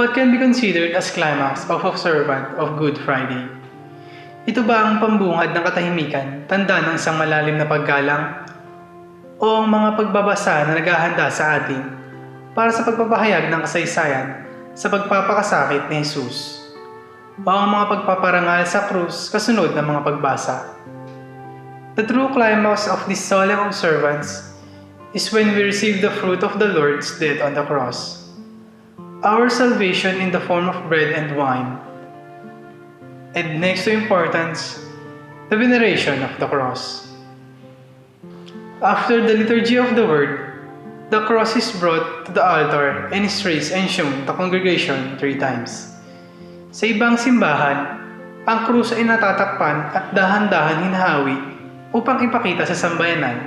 What can be considered as climax of observance of Good Friday? Ito ba ang pambungad ng katahimikan, tanda ng isang malalim na paggalang? O ang mga pagbabasa na naghahanda sa atin para sa pagpapahayag ng kasaysayan sa pagpapakasakit ni Jesus? O ang mga pagpaparangal sa krus kasunod ng mga pagbasa? The true climax of this solemn observance is when we receive the fruit of the Lord's death on the cross. Our salvation in the form of bread and wine. And next to importance, the veneration of the cross. After the liturgy of the word, the cross is brought to the altar and is raised and shown to the congregation 3 times. Sa ibang simbahan, ang krus ay natatakpan at dahan-dahan hinahawi upang ipakita sa sambayanan.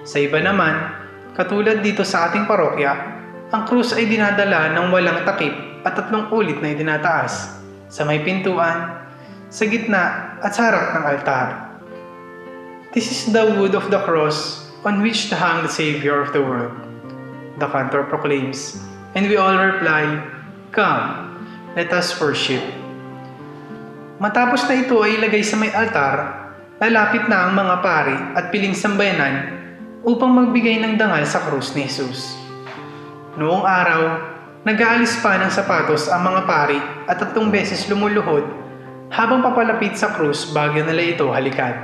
Sa iba naman, katulad dito sa ating parokya, ang krus ay dinadala ng walang takip at 3 ulit na itinataas sa may pintuan, sa gitna at sa harap ng altar. This is the wood of the cross on which to hang the Savior of the world. The cantor proclaims, and we all reply, "Come, let us worship." Matapos na ito ay ilagay sa may altar, lalapit na ang mga pari at piling sambayanan upang magbigay ng dangal sa krus ni Jesus. Noong araw, nag-aalis pa ng sapatos ang mga pari at 3 beses lumuluhod habang papalapit sa krus bago nila ito halikan.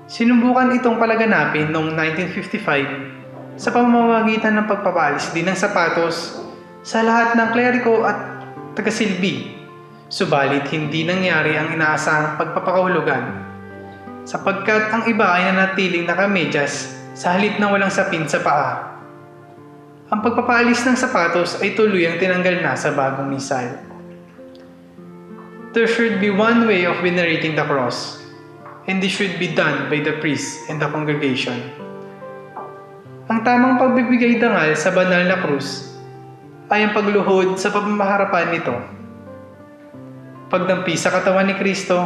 Sinubukan itong palaganapin noong 1955 sa pamamagitan ng pagpapalis din ng sapatos sa lahat ng kleriko at tagasilbi, subalit hindi nangyari ang inaasahang pagpapakahulugan sapagkat ang iba ay nanatiling nakamedyas sa halip na walang sapin sa paa. Ang pagpapaalis ng sapatos ay tuluyang tinanggal na sa bagong misal. There should be one way of venerating the cross, and this should be done by the priest and the congregation. Ang tamang pagbibigay dangal sa banal na krus ay ang pagluhod sa pamamaharapan nito, pagdampi sa katawan ni Kristo,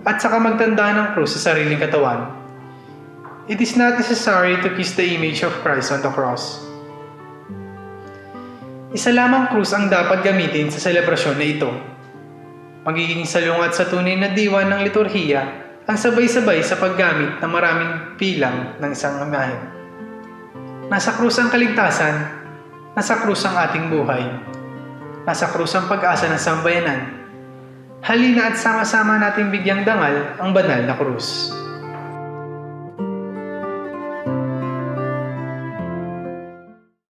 at saka magtanda ng krus sa sariling katawan. It is not necessary to kiss the image of Christ on the cross. Isa lamang krus ang dapat gamitin sa selebrasyon na ito. Magiging salungat sa tunay na diwa ng liturhiya ang sabay-sabay sa paggamit ng maraming bilang ng isang imahe. Nasa krus ang kaligtasan, nasa krus ang ating buhay, nasa krus ang pag-asa ng sambayanan. Halina at sama-sama nating bigyang dangal ang banal na krus.